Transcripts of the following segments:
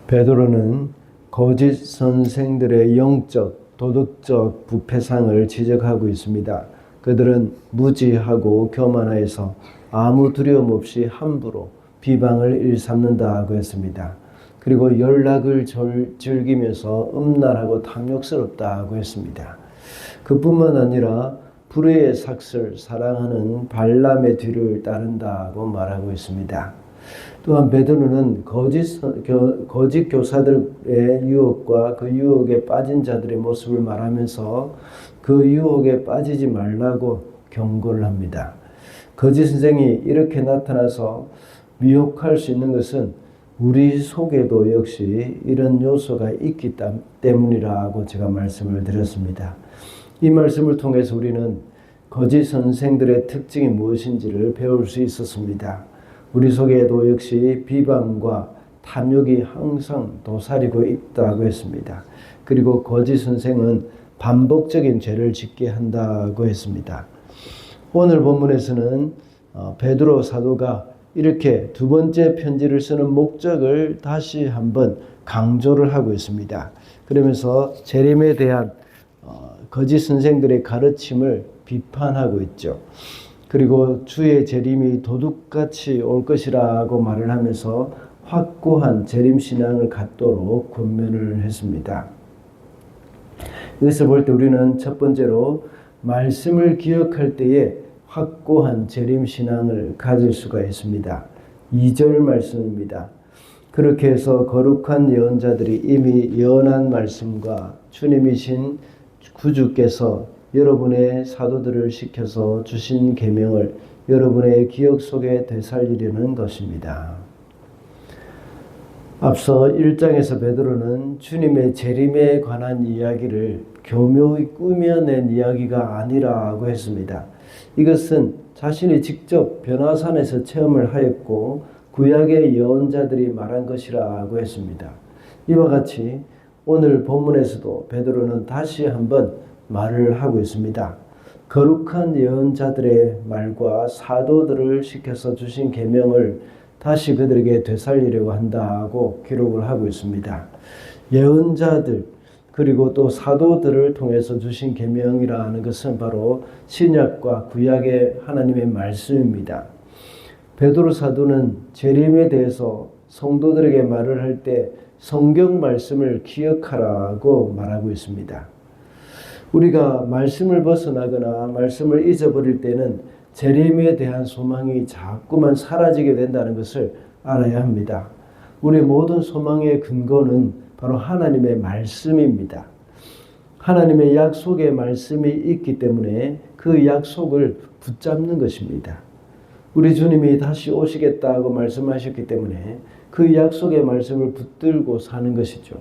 베드로는 거짓 선생들의 영적, 도덕적 부패상을 지적하고 있습니다. 그들은 무지하고 교만하여서 아무 두려움 없이 함부로 비방을 일삼는다고 했습니다. 그리고 연락을 즐기면서 음란하고 탐욕스럽다고 했습니다. 그뿐만 아니라 불의의 삭슬, 사랑하는 발람의 뒤를 따른다고 말하고 있습니다. 또한 베드로는 거짓 교사들의 유혹과 그 유혹에 빠진 자들의 모습을 말하면서 그 유혹에 빠지지 말라고 경고를 합니다. 거짓 선생이 이렇게 나타나서 미혹할 수 있는 것은 우리 속에도 역시 이런 요소가 있기 때문이라고 제가 말씀을 드렸습니다. 이 말씀을 통해서 우리는 거짓 선생들의 특징이 무엇인지를 배울 수 있었습니다. 우리 속에도 역시 비방과 탐욕이 항상 도사리고 있다고 했습니다. 그리고 거짓 선생은 반복적인 죄를 짓게 한다고 했습니다. 오늘 본문에서는 베드로 사도가 이렇게 두 번째 편지를 쓰는 목적을 다시 한번 강조를 하고 있습니다. 그러면서 재림에 대한 거짓 선생들의 가르침을 비판하고 있죠. 그리고 주의 재림이 도둑같이 올 것이라고 말을 하면서 확고한 재림신앙을 갖도록 권면을 했습니다. 이것을 볼 때 우리는 첫 번째로 말씀을 기억할 때에 확고한 재림신앙을 가질 수가 있습니다. 2절 말씀입니다. 그렇게 해서 거룩한 예언자들이 이미 예언한 말씀과 주님이신 구주께서 여러분의 사도들을 시켜서 주신 계명을 여러분의 기억 속에 되살리려는 것입니다. 앞서 1장에서 베드로는 주님의 재림에 관한 이야기를 교묘히 꾸며낸 이야기가 아니라고 했습니다. 이것은 자신이 직접 변화산에서 체험을 하였고 구약의 예언자들이 말한 것이라고 했습니다. 이와 같이 오늘 본문에서도 베드로는 다시 한번 말을 하고 있습니다. 거룩한 예언자들의 말과 사도들을 시켜서 주신 계명을 다시 그들에게 되살리려고 한다고 기록을 하고 있습니다. 예언자들 그리고 또 사도들을 통해서 주신 계명이라는 것은 바로 신약과 구약의 하나님의 말씀입니다. 베드로 사도는 재림에 대해서 성도들에게 말을 할 때 성경 말씀을 기억하라고 말하고 있습니다. 우리가 말씀을 벗어나거나 말씀을 잊어버릴 때는 재림에 대한 소망이 자꾸만 사라지게 된다는 것을 알아야 합니다. 우리의 모든 소망의 근거는 바로 하나님의 말씀입니다. 하나님의 약속의 말씀이 있기 때문에 그 약속을 붙잡는 것입니다. 우리 주님이 다시 오시겠다고 말씀하셨기 때문에 그 약속의 말씀을 붙들고 사는 것이죠.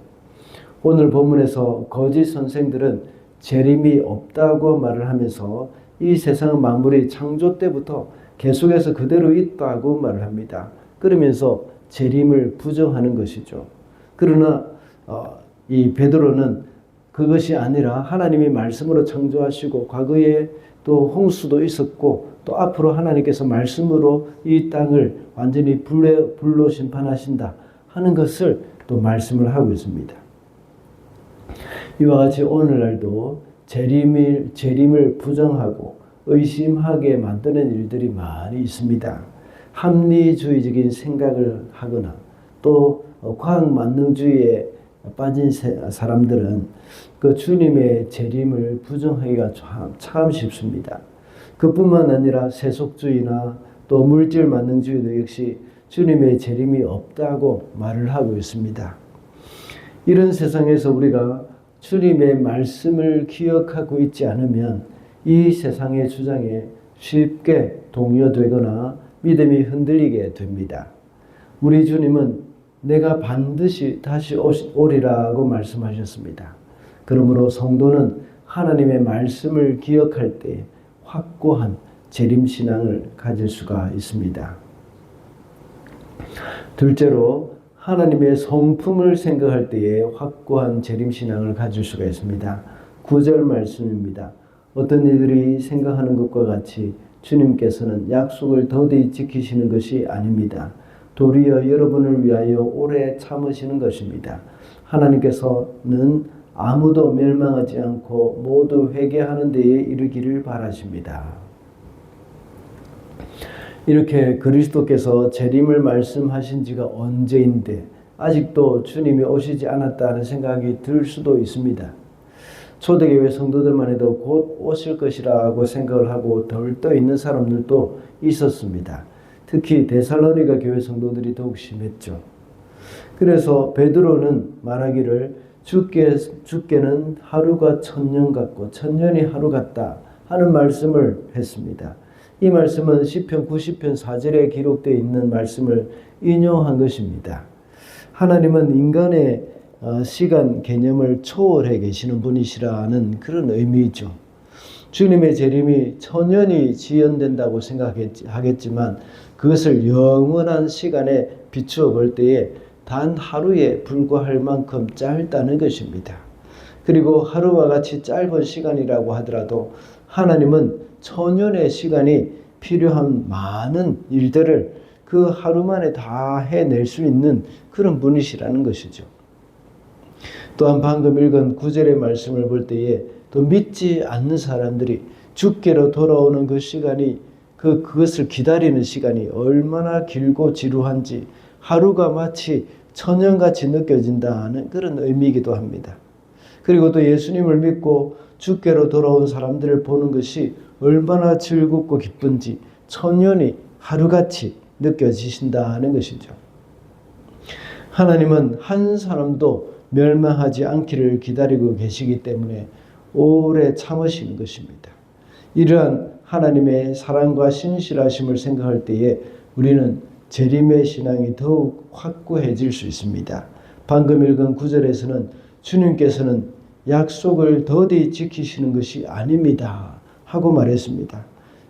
오늘 본문에서 거짓 선생들은 재림이 없다고 말을 하면서 이 세상 만물이 창조 때부터 계속해서 그대로 있다고 말을 합니다. 그러면서 재림을 부정하는 것이죠. 그러나 이 베드로는 그것이 아니라 하나님이 말씀으로 창조하시고 과거에 또 홍수도 있었고 또 앞으로 하나님께서 말씀으로 이 땅을 완전히 불로 심판하신다 하는 것을 또 말씀을 하고 있습니다. 이와 같이 오늘날도 재림을 부정하고 의심하게 만드는 일들이 많이 있습니다. 합리주의적인 생각을 하거나 또 과학만능주의에 빠진 사람들은 그 주님의 재림을 부정하기가 참 쉽습니다. 그뿐만 아니라 세속주의나 또 물질만능주의도 역시 주님의 재림이 없다고 말을 하고 있습니다. 이런 세상에서 우리가 주님의 말씀을 기억하고 있지 않으면 이 세상의 주장에 쉽게 동요되거나 믿음이 흔들리게 됩니다. 우리 주님은 내가 반드시 다시 오리라고 말씀하셨습니다. 그러므로 성도는 하나님의 말씀을 기억할 때 확고한 재림신앙을 가질 수가 있습니다. 둘째로 하나님의 성품을 생각할 때에 확고한 재림신앙을 가질 수가 있습니다. 9절 말씀입니다. 어떤 이들이 생각하는 것과 같이 주님께서는 약속을 더디 지키시는 것이 아닙니다. 도리어 여러분을 위하여 오래 참으시는 것입니다. 하나님께서는 아무도 멸망하지 않고 모두 회개하는 데에 이르기를 바라십니다. 이렇게 그리스도께서 재림을 말씀하신 지가 언제인데 아직도 주님이 오시지 않았다는 생각이 들 수도 있습니다. 초대교회 성도들만 해도 곧 오실 것이라고 생각을 하고 덜떠 있는 사람들도 있었습니다. 특히 데살로니가 교회 성도들이 더욱 심했죠. 그래서 베드로는 말하기를 주께는 하루가 천년 같고 천년이 하루 같다 하는 말씀을 했습니다. 이 말씀은 시편 90편 4절에 기록되어 있는 말씀을 인용한 것입니다. 하나님은 인간의 시간 개념을 초월해 계시는 분이시라는 그런 의미이죠. 주님의 재림이 천년이 지연된다고 생각하겠지만 그것을 영원한 시간에 비추어 볼 때에 단 하루에 불과할 만큼 짧다는 것입니다. 그리고 하루와 같이 짧은 시간이라고 하더라도 하나님은 천년의 시간이 필요한 많은 일들을 그 하루 만에 다 해낼 수 있는 그런 분이시라는 것이죠. 또한 방금 읽은 9절의 말씀을 볼 때에 또 믿지 않는 사람들이 주께로 돌아오는 그 시간이 그것을 기다리는 시간이 얼마나 길고 지루한지 하루가 마치 천년같이 느껴진다는 그런 의미이기도 합니다. 그리고 또 예수님을 믿고 주께로 돌아온 사람들을 보는 것이 얼마나 즐겁고 기쁜지 천년이 하루같이 느껴지신다는 것이죠. 하나님은 한 사람도 멸망하지 않기를 기다리고 계시기 때문에 오래 참으시는 것입니다. 이러한 하나님의 사랑과 신실하심을 생각할 때에 우리는 재림의 신앙이 더욱 확고해질 수 있습니다. 방금 읽은 9절에서는 주님께서는 약속을 더디 지키시는 것이 아닙니다 하고 말했습니다.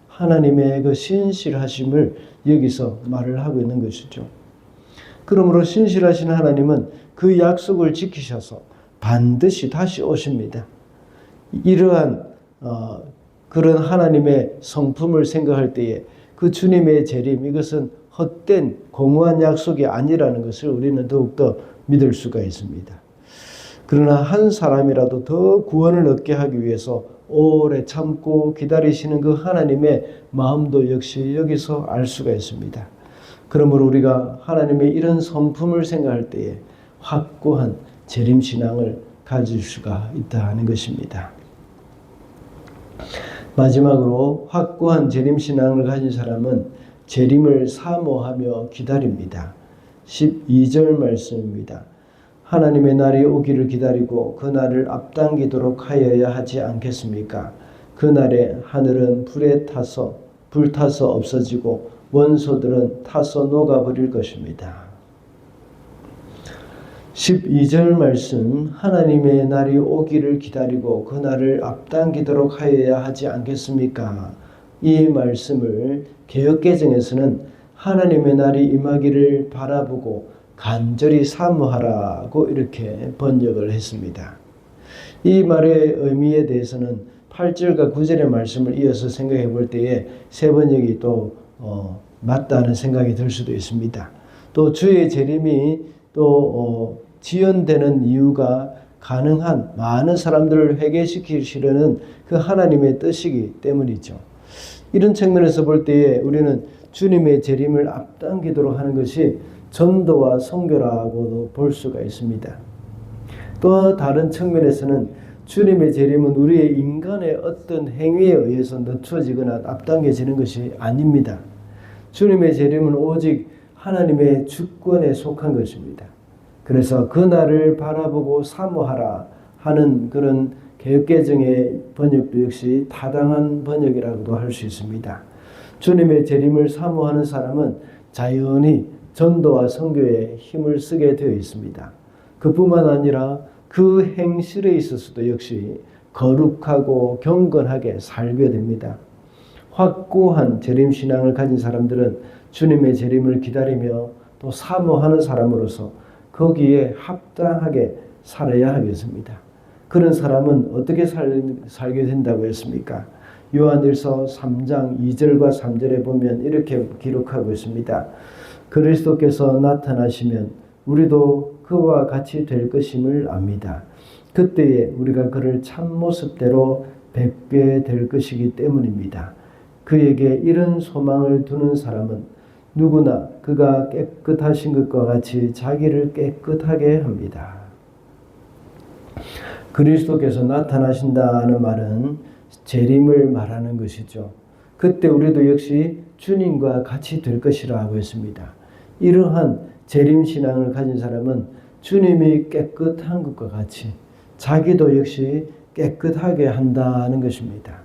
하나님의 그 신실하심을 여기서 말을 하고 있는 것이죠. 그러므로 신실하신 하나님은 그 약속을 지키셔서 반드시 다시 오십니다. 이러한 그런 하나님의 성품을 생각할 때에 그 주님의 재림, 이것은 헛된 공허한 약속이 아니라는 것을 우리는 더욱더 믿을 수가 있습니다. 그러나 한 사람이라도 더 구원을 얻게 하기 위해서 오래 참고 기다리시는 그 하나님의 마음도 역시 여기서 알 수가 있습니다. 그러므로 우리가 하나님의 이런 성품을 생각할 때에 확고한 재림신앙을 가질 수가 있다는 것입니다. 마지막으로 확고한 재림신앙을 가진 사람은 재림을 사모하며 기다립니다. 12절 말씀입니다. 하나님의 날이 오기를 기다리고 그 날을 앞당기도록 하여야 하지 않겠습니까? 그 날에 하늘은 불타서 없어지고 원소들은 타서 녹아버릴 것입니다. 12절 말씀, 하나님의 날이 오기를 기다리고 그 날을 앞당기도록 하여야 하지 않겠습니까? 이 말씀을 개역개정에서는 하나님의 날이 임하기를 바라보고 간절히 사모하라고 이렇게 번역을 했습니다. 이 말의 의미에 대해서는 8절과 9절의 말씀을 이어서 생각해 볼 때에 세 번역이 또 맞다는 생각이 들 수도 있습니다. 또 주의 재림이 또 지연되는 이유가 가능한 많은 사람들을 회개시키시려는 그 하나님의 뜻이기 때문이죠. 이런 측면에서 볼 때에 우리는 주님의 재림을 앞당기도록 하는 것이 전도와 선교라고도 볼 수가 있습니다. 또 다른 측면에서는 주님의 재림은 우리의 인간의 어떤 행위에 의해서 늦춰지거나 앞당겨지는 것이 아닙니다. 주님의 재림은 오직 하나님의 주권에 속한 것입니다. 그래서 그 날을 바라보고 사모하라 하는 그런 개역개정의 번역도 역시 타당한 번역이라고도 할 수 있습니다. 주님의 재림을 사모하는 사람은 자연히 전도와 선교에 힘을 쓰게 되어 있습니다. 그뿐만 아니라 그 행실에 있어서도 역시 거룩하고 경건하게 살게 됩니다. 확고한 재림신앙을 가진 사람들은 주님의 재림을 기다리며 또 사모하는 사람으로서 거기에 합당하게 살아야 하겠습니다. 그런 사람은 어떻게 살게 된다고 했습니까? 요한일서 3장 2절과 3절에 보면 이렇게 기록하고 있습니다. 그리스도께서 나타나시면 우리도 그와 같이 될 것임을 압니다. 그때에 우리가 그를 참모습대로 뵙게 될 것이기 때문입니다. 그에게 이런 소망을 두는 사람은 누구나 그가 깨끗하신 것과 같이 자기를 깨끗하게 합니다. 그리스도께서 나타나신다는 말은 재림을 말하는 것이죠. 그때 우리도 역시 주님과 같이 될 것이라고 했습니다. 이러한 재림신앙을 가진 사람은 주님이 깨끗한 것과 같이 자기도 역시 깨끗하게 한다는 것입니다.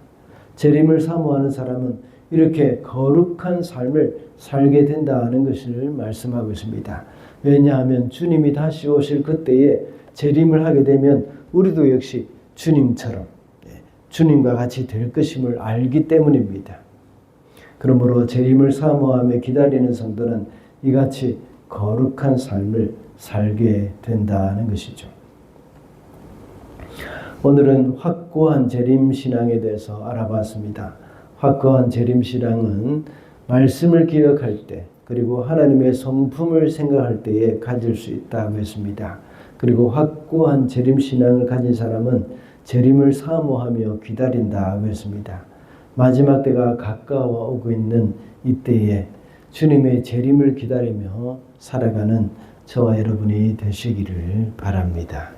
재림을 사모하는 사람은 이렇게 거룩한 삶을 살게 된다는 것을 말씀하고 있습니다. 왜냐하면 주님이 다시 오실 그때에 재림을 하게 되면 우리도 역시 주님처럼 주님과 같이 될 것임을 알기 때문입니다. 그러므로 재림을 사모하며 기다리는 성도는 이같이 거룩한 삶을 살게 된다는 것이죠. 오늘은 확고한 재림신앙에 대해서 알아봤습니다. 확고한 재림신앙은 말씀을 기억할 때 그리고 하나님의 성품을 생각할 때에 가질 수 있다고 했습니다. 그리고 확고한 재림신앙을 가진 사람은 재림을 사모하며 기다린다고 했습니다. 마지막 때가 가까워 오고 있는 이때에 주님의 재림을 기다리며 살아가는 저와 여러분이 되시기를 바랍니다.